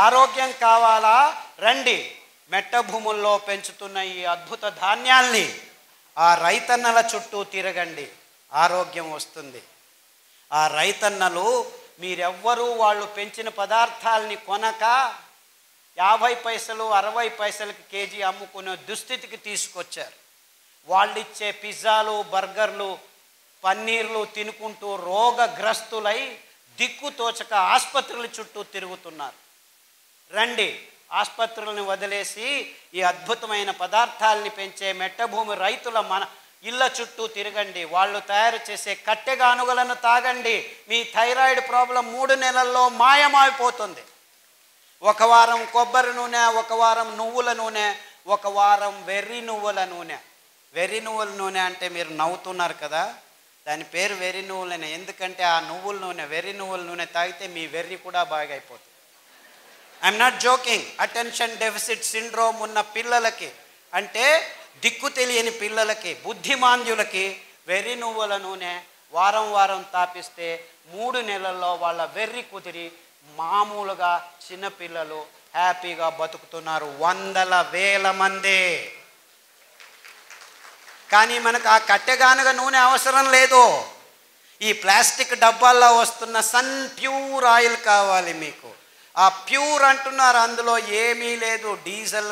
ఆరోగ్యం కావాలా? రండి, మెట్ట భూముల్లో పెంచుతున్న ఈ అద్భుత ధాన్యాల్ని ఆ రైతన్నల చుట్టూ తిరగండి, ఆరోగ్యం వస్తుంది. ఆ రైతన్నలు మీరెవ్వరూ వాళ్ళు పెంచిన పదార్థాలని కొనక 50 పైసలు 60 పైసలకి కేజీ అమ్ముకునే దుస్థితికి తీసుకొచ్చారు. వాళ్ళిచ్చే పిజ్జాలు, బర్గర్లు, పన్నీర్లు తినుకుంటూ రోగగ్రస్తులై దిక్కుతోచక ఆసుపత్రుల చుట్టూ తిరుగుతున్నారు. రండి, ఆసుపత్రులను వదిలేసి ఈ అద్భుతమైన పదార్థాలని పెంచే మెట్టభూమి రైతుల మన ఇళ్ళ చుట్టూ తిరగండి. వాళ్ళు తయారు చేసే కట్టెగానుగలను తాగండి. మీ థైరాయిడ్ ప్రాబ్లం 3 నెలల్లో మాయమైపోతుంది. 1 వారం కొబ్బరి నూనె, 1 వారం నువ్వుల నూనె, 1 వారం వెర్రి నువ్వుల నూనె. వెర్రి నువ్వుల నూనె అంటే మీరు నవ్వుతున్నారు కదా, దాని పేరు వెర్రి నువ్వులనే. ఎందుకంటే ఆ నువ్వుల నూనె, వెర్రి నువ్వుల నూనె తాగితే మీ వెర్రి కూడా బాగా అయిపోతుంది. I'm not joking. Attention deficit syndrome ఉన్న పిల్లలకి, అంటే దిక్కు తెలియని పిల్లలకి, బుద్ధిమాంద్యులకి వెర్రి నువ్వుల నూనె వారం వారం తాపిస్తే 3 నెలల్లో వాళ్ళ వెర్రి కుదిరి మామూలుగా చిన్నపిల్లలు హ్యాపీగా బతుకుతున్నారు, 100,000 మంది. కానీ మనకు ఆ కట్టెగానుగ నూనె అవసరం లేదు. ఈ ప్లాస్టిక్ డబ్బాల్లో వస్తున్న సన్ ప్యూర్ ఆయిల్ కావాలి మీకు. ఆ ప్యూర్ అంటున్నారు, అందులో ఏమీ లేదు. డీజిల్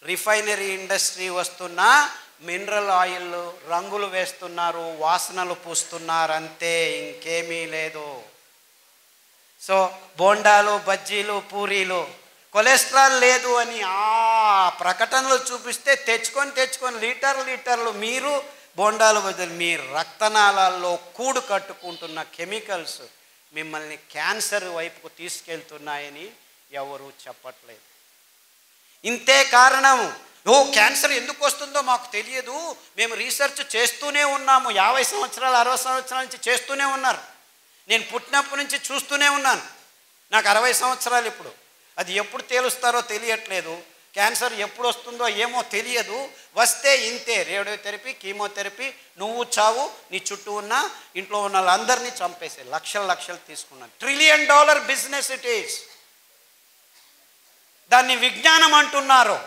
రిఫైనరీ ఇండస్ట్రీ వస్తున్న మినరల్ ఆయిల్ రంగులు వేస్తున్నారు, వాసనలు పూస్తున్నారు, అంతే, ఇంకేమీ లేదు. సో బోండాలు, బజ్జీలు, పూరీలు కొలెస్ట్రాల్ లేదు అని ఆ ప్రకటనలు చూపిస్తే తెచ్చుకొని లీటర్లు మీరు బోండాలు బదులు మీ రక్తనాళాల్లో కూడు కట్టుకుంటున్న కెమికల్స్ మిమ్మల్ని క్యాన్సర్ వైపుకు తీసుకెళ్తున్నాయని ఎవరూ చెప్పట్లేదు. ఇంతే కారణం. క్యాన్సర్ ఎందుకు వస్తుందో మాకు తెలియదు, మేము రీసెర్చ్ చేస్తూనే ఉన్నాము. 50 సంవత్సరాలు 60 సంవత్సరాల నుంచి చేస్తూనే ఉన్నారు. నేను పుట్టినప్పటి నుంచి చూస్తూనే ఉన్నాను. నాకు 60 సంవత్సరాలు ఇప్పుడు. అది ఎప్పుడు తేలుస్తారో తెలియట్లేదు. క్యాన్సర్ ఎప్పుడు వస్తుందో ఏమో తెలియదు. వస్తే ఇంతే, రేడియోథెరపీ, కీమోథెరపీ, నువ్వు చావు, నీ చుట్టూ ఉన్న ఇంట్లో ఉన్న వాళ్ళందరినీ చంపేసే లక్షలు తీసుకున్నాను. $1 ట్రిలియన్ బిజినెస్ ఇట్ ఈస్. దాన్ని విజ్ఞానం అంటున్నారు.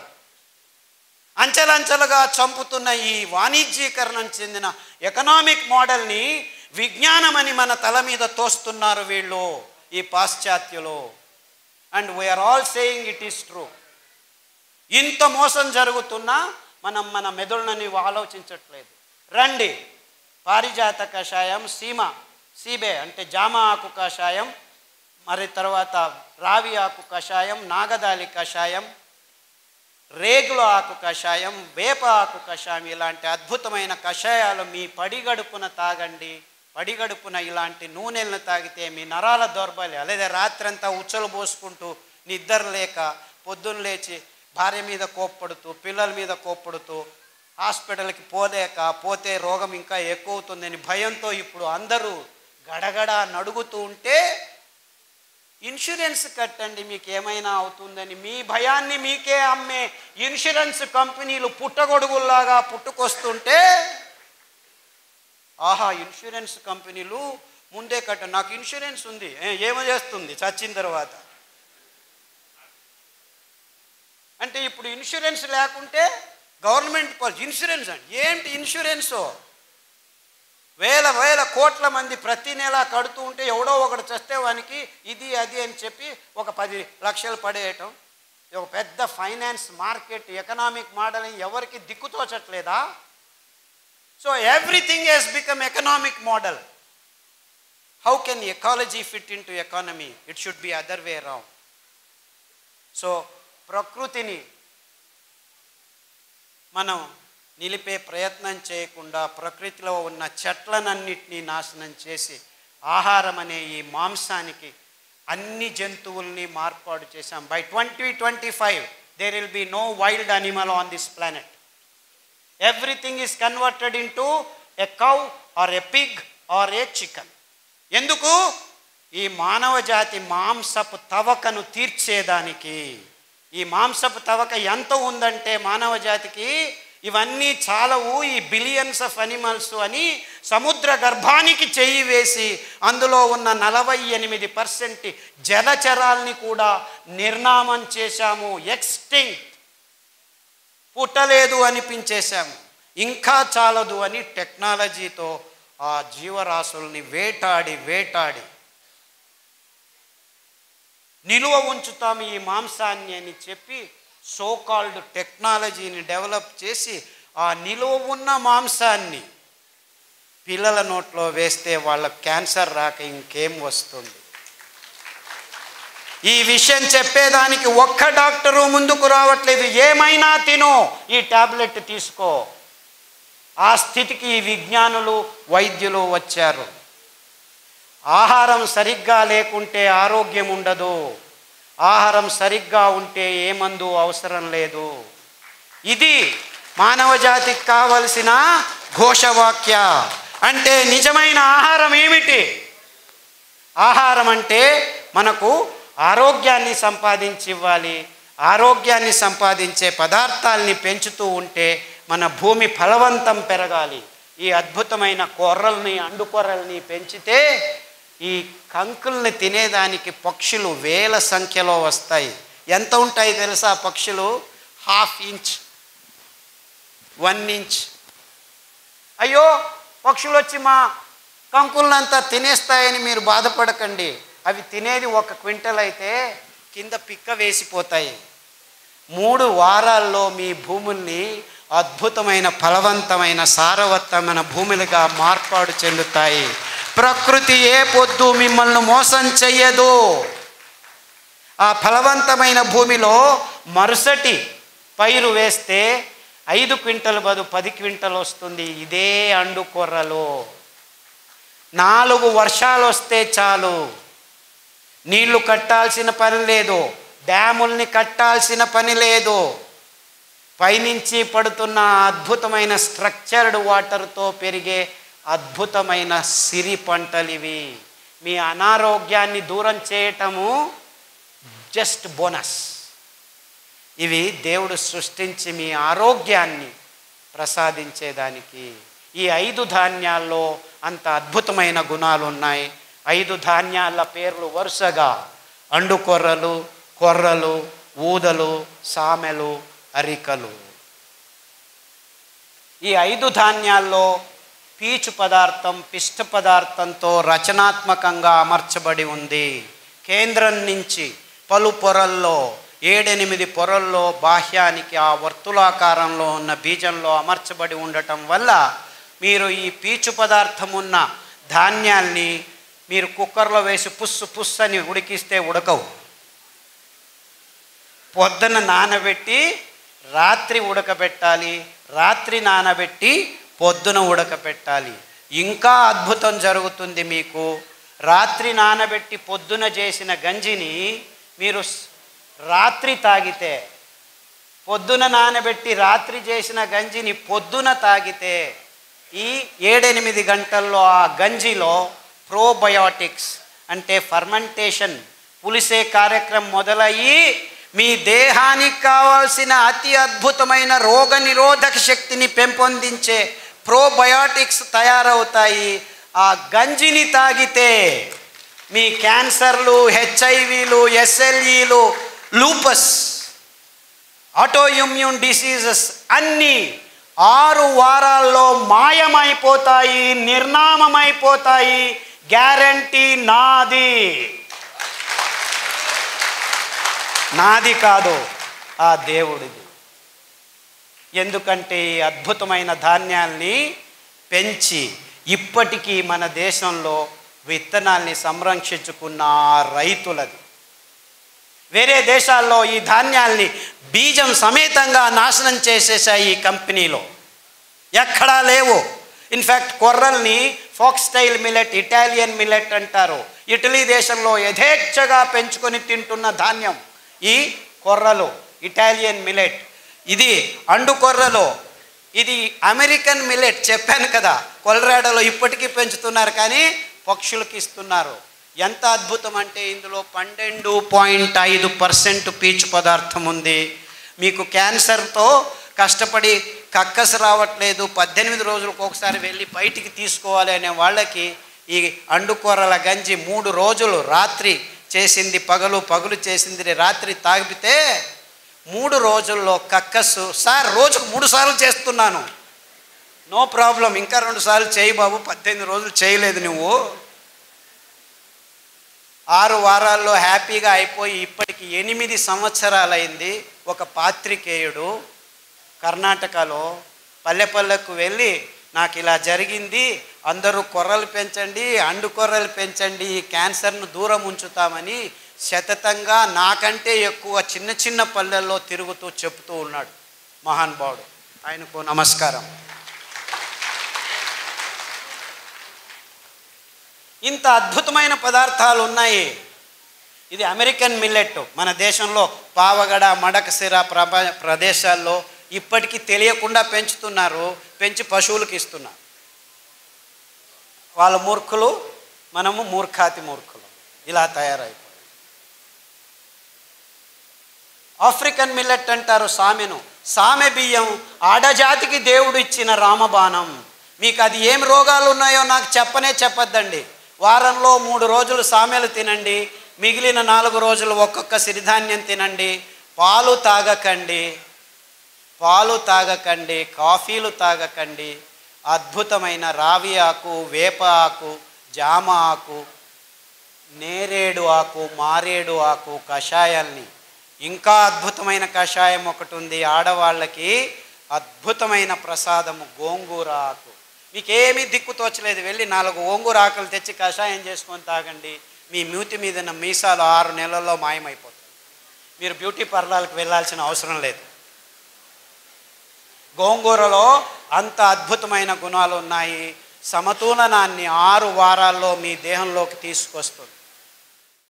అంచెలంచెలుగా చంపుతున్న ఈ వాణిజ్యీకరణం చెందిన ఎకనామిక్ మోడల్ని విజ్ఞానమని మన తల మీద తోస్తున్నారు వీళ్ళు, ఈ పాశ్చాత్యులు. And we are all saying it is true. ఇంత మోసం జరుగుతున్నా మనం మన మెదడుని ఆలోచించట్లేదు. రండి, పారిజాత కషాయం, సీబే అంటే జామ ఆకు కషాయం, మరి తర్వాత రావి ఆకు కషాయం, నాగదాలి కషాయం, రేగుల ఆకు కషాయం, వేప ఆకు కషాయం, ఇలాంటి అద్భుతమైన కషాయాలు మీ పడిగడుపున తాగండి. పడిగడుపున ఇలాంటి నూనెలను తాగితే మీ నరాల దౌర్బల్యం, లేదా రాత్రంతా ఉచ్చలు పోసుకుంటూ నిద్ర లేక పొద్దున్న లేచి భార్య మీద కోప్పడుతూ, పిల్లల మీద కోప్పడుతూ, హాస్పిటల్కి పోతే రోగం ఇంకా ఎక్కువ అవుతుందని భయంతో ఇప్పుడు అందరూ గడగడ నడుగుతూ ఉంటే ఇన్సూరెన్స్ కట్టండి మీకు ఏమైనా అవుతుందని మీ భయాన్ని మీకే అమ్మే ఇన్సూరెన్స్ కంపెనీలు పుట్టగొడుగుల్లాగా పుట్టుకొస్తుంటే, ఆహా ఇన్సూరెన్స్ కంపెనీలు ముందే నాకు ఇన్సూరెన్స్ ఉంది, ఏమో చేస్తుంది చచ్చిన తర్వాత అంటే. ఇప్పుడు ఇన్సూరెన్స్ లేకుంటే గవర్నమెంట్ ఇన్సూరెన్స్ అంటే ఏంటి? ఇన్సూరెన్సు వేల కోట్ల మంది ప్రతి నెల కడుతూ ఉంటే ఎవడో ఒకడు చస్తే వానికి ఇది అది అని చెప్పి ఒక 10 లక్షలు పడేయటం. ఒక పెద్ద ఫైనాన్స్ మార్కెట్ ఎకనామిక్ మోడల్ ఎవరికి దిక్కుతోచట్లేదా? So everything has become economic model. How can ecology fit into economy? It should be other way round. So ప్రకృతిని మనం నిలిపే ప్రయత్నం చేయకుండా ప్రకృతిలో ఉన్న చెట్లనన్నిటినీ నాశనం చేసి ఆహారం అనే ఈ మాంసానికి అన్ని జంతువుల్ని మార్పాటు చేశాం. By 2025 there will be no wild animal on this planet. Everything is converted into a cow or a pig or a chicken. ఎందుకు? ఈ మానవ జాతి మాంసపు తవకను తీర్చేదానికి. ఈ మాంసపు తవక ఎంత ఉందంటే మానవ జాతికి ఇవన్నీ చాలవు ఈ బిలియన్స్ ఆఫ్ అనిమల్స్ అని సముద్ర గర్భానికి చెయ్యి వేసి అందులో ఉన్న 48% జలచరాల్ని కూడా నిర్నామం చేశాము, ఎక్స్టింక్ట్, పుట్టలేదు అనిపించేశాము. ఇంకా చాలదు అని టెక్నాలజీతో ఆ జీవరాశుల్ని వేటాడి నిలువ ఉంచుతాము ఈ మాంసాన్ని అని చెప్పి సోకాల్డ్ టెక్నాలజీని డెవలప్ చేసి ఆ నిలువ ఉన్న మాంసాన్ని పిల్లల నోట్లో వేస్తే వాళ్ళకి క్యాన్సర్ రాక ఇంకేం వస్తుంది? ఈ విషయం చెప్పేదానికి ఒక్క డాక్టరు ముందుకు రావట్లేదు. ఏమైనా తిను, ఈ టాబ్లెట్ తీసుకో. ఆ స్థితికి ఈ విజ్ఞానులు వైద్యులు వచ్చారు. ఆహారం సరిగ్గా లేకుంటే ఆరోగ్యం ఉండదు, ఆహారం సరిగ్గా ఉంటే ఏ మందు అవసరం లేదు. ఇది మానవ జాతికి కావలసిన ఘోషవాక్య. అంటే నిజమైన ఆహారం ఏమిటి? ఆహారం అంటే మనకు ఆరోగ్యాన్ని సంపాదించి ఇవ్వాలి. ఆరోగ్యాన్ని సంపాదించే పదార్థాలని పెంచుతూ ఉంటే మన భూమి ఫలవంతం పెరగాలి. ఈ అద్భుతమైన కొర్రల్ని, అండు కొర్రల్ని పెంచితే ఈ కంకుల్ని తినేదానికి పక్షులు వేల సంఖ్యలో వస్తాయి. ఎంత ఉంటాయి తెలుసా పక్షులు? 1/2 ఇంచ్, 1 ఇంచ్. అయ్యో పక్షులు వచ్చి మా కంకులనంతా తినేస్తాయని మీరు బాధపడకండి. అవి తినేది 1 క్వింటల్ అయితే కింద పిక్క వేసిపోతాయి. 3 వారాల్లో మీ భూముల్ని అద్భుతమైన ఫలవంతమైన సారవంతమైన భూములుగా మార్పాటు చెందుతాయి. ప్రకృతి ఏ పొద్దు మిమ్మల్ని మోసం చెయ్యదు. ఆ ఫలవంతమైన భూమిలో మరుసటి పైరు వేస్తే 5 క్వింటల్ బదులు 10 క్వింటల్ వస్తుంది. ఇదే అండు కొర్రలు. 4 వర్షాలు వస్తే చాలు, నీళ్లు కట్టాల్సిన పని లేదు, డ్యాముల్ని కట్టాల్సిన పని లేదు. పైనుంచి పడుతున్న అద్భుతమైన స్ట్రక్చర్డ్ వాటర్తో పెరిగే అద్భుతమైన సిరి పంటలు ఇవి. మీ అనారోగ్యాన్ని దూరం చేయటము జస్ట్ బోనస్. ఇవి దేవుడు సృష్టించి మీ ఆరోగ్యాన్ని ప్రసాదించేదానికి. ఈ 5 ధాన్యాల్లో అంత అద్భుతమైన గుణాలు ఉన్నాయి. 5 ధాన్యాల పేర్లు వరుసగా అండు కొర్రలు, కొర్రలు, ఊదలు, సామెలు, అరికలు. ఈ 5 ధాన్యాల్లో పీచు పదార్థం పిష్ట పదార్థంతో రచనాత్మకంగా అమర్చబడి ఉంది. కేంద్రం నుంచి పలు పొరల్లో 7-8 పొరల్లో బాహ్యానికి ఆ వర్తులాకారంలో ఉన్న బీజంలో అమర్చబడి ఉండటం వల్ల మీరు ఈ పీచు పదార్థం ఉన్న ధాన్యాల్ని మీరు కుక్కర్లో వేసి పుస్సు అని ఉడికిస్తే ఉడకవు. పొద్దున నానబెట్టి రాత్రి ఉడకబెట్టాలి, రాత్రి నానబెట్టి పొద్దున ఉడకబెట్టాలి. ఇంకా అద్భుతం జరుగుతుంది మీకు. రాత్రి నానబెట్టి పొద్దున చేసిన గంజిని మీరు రాత్రి తాగితే, పొద్దున నానబెట్టి రాత్రి చేసిన గంజిని పొద్దున తాగితే ఈ 7-8 గంటల్లో ఆ గంజిలో ప్రోబయోటిక్స్ అంటే ఫర్మెంటేషన్, పులిసే కార్యక్రమం మొదలయ్యి మీ దేహానికి కావాల్సిన అతి అద్భుతమైన రోగ నిరోధక శక్తిని పెంపొందించే ప్రోబయోటిక్స్ తయారవుతాయి. ఆ గంజిని తాగితే మీ క్యాన్సర్లు, హెచ్ఐవీలు, ఎస్ఎల్ఈలు, లూపస్, ఆటోఇమ్యూన్ డిసీజెస్ అన్నీ 6 వారాల్లో మాయమైపోతాయి, నిర్నామమైపోతాయి. గ్యారంటీ నాది. నాది కాదు, ఆ దేవుడిది. ఎందుకంటే ఈ అద్భుతమైన ధాన్యాల్ని పెంచి ఇప్పటికీ మన దేశంలో విత్తనాల్ని సంరక్షించుకున్న రైతులది. వేరే దేశాల్లో ఈ ధాన్యాల్ని బీజం సమేతంగా నాశనం చేసేసాయి ఈ కంపెనీలో. ఎక్కడా లేవు. ఇన్ఫ్యాక్ట్ కొర్రల్ని ఫాక్స్టైల్ మిల్లెట్, ఇటాలియన్ మిల్లెట్ అంటారు. ఇటలీ దేశంలో యథేచ్ఛగా పెంచుకొని తింటున్న ధాన్యం ఈ కొర్రలు, ఇటాలియన్ మిల్లెట్. ఇది అండు కొర్రలు. ఇది అమెరికన్ మిల్లెట్ చెప్పాను కదా, కొలరాడోలో ఇప్పటికీ పెంచుతున్నారు కానీ పక్షులకి ఇస్తున్నారు. ఎంత అద్భుతం అంటే ఇందులో 12.5% పీచు పదార్థం ఉంది. మీకు క్యాన్సర్తో కష్టపడి కక్కసు రావట్లేదు, 18 రోజులకు ఒకసారి వెళ్ళి బయటికి తీసుకోవాలి అనే వాళ్ళకి ఈ అండుకూరల గంజి 3 రోజులు రాత్రి చేసింది పగలు, పగలు చేసింది రాత్రి తాగితే 3 రోజుల్లో కక్కసు. సార్ రోజుకు 3 సార్లు చేస్తున్నాను, నో ప్రాబ్లం, ఇంకా 2 సార్లు చేయి బాబు, 18 రోజులు చేయలేదు నువ్వు. 6 వారాల్లో హ్యాపీగా అయిపోయి ఇప్పటికి 8 సంవత్సరాలైంది. ఒక పాత్రికేయుడు కర్ణాటకలో పల్లెపల్లెకు వెళ్ళి నాకు ఇలా జరిగింది, అందరూ కొర్రలు పెంచండి, అండు కొర్రలు పెంచండి, ఈ క్యాన్సర్ను దూరం ఉంచుతామని శతతంగా నాకంటే ఎక్కువ చిన్న చిన్న పల్లెల్లో తిరుగుతూ చెప్తూ ఉన్నాడు మహానుభావుడు. ఆయనకు నమస్కారం. ఇంత అద్భుతమైన పదార్థాలు ఉన్నాయి. ఇది అమెరికన్ మిల్లెట్. మన దేశంలో పావగడ, మడకసిర ప్రదేశాల్లో ఇప్పటికీ తెలియకుండా పెంచుతున్నారు, పెంచి పశువులకు ఇస్తున్నారు. వాళ్ళ మూర్ఖులు, మనము మూర్ఖాతి మూర్ఖులు, ఇలా తయారైపోయి. ఆఫ్రికన్ మిల్లెట్ అంటారు సామెను. సామె బియ్యం ఆడజాతికి దేవుడు ఇచ్చిన రామబాణం. మీకు అది ఏం రోగాలు ఉన్నాయో నాకు చెప్పొద్దండి. వారంలో 3 రోజులు సామెలు తినండి, మిగిలిన 4 రోజులు ఒక్కొక్క సిరిధాన్యం తినండి. పాలు తాగకండి, కాఫీలు తాగకండి. అద్భుతమైన రావి ఆకు, వేప ఆకు, జామ ఆకు, నేరేడు ఆకు, మారేడు ఆకు కషాయాల్ని, ఇంకా అద్భుతమైన కషాయం ఒకటి ఉంది ఆడవాళ్ళకి, అద్భుతమైన ప్రసాదము గోంగూర ఆకు. మీకేమీ దిక్కు తోచలేదు, వెళ్ళి 4 గోంగూర ఆకులు తెచ్చి కషాయం చేసుకొని తాగండి. మీ మూతి మీద మీసాలు 6 నెలల్లో మాయమైపోతాయి. మీరు బ్యూటీ పార్లర్కి వెళ్ళాల్సిన అవసరం లేదు. గోంగూరలో అంత అద్భుతమైన గుణాలు ఉన్నాయి. సమతులనాన్ని 6 వారాల్లో మీ దేహంలోకి తీసుకొస్తుంది.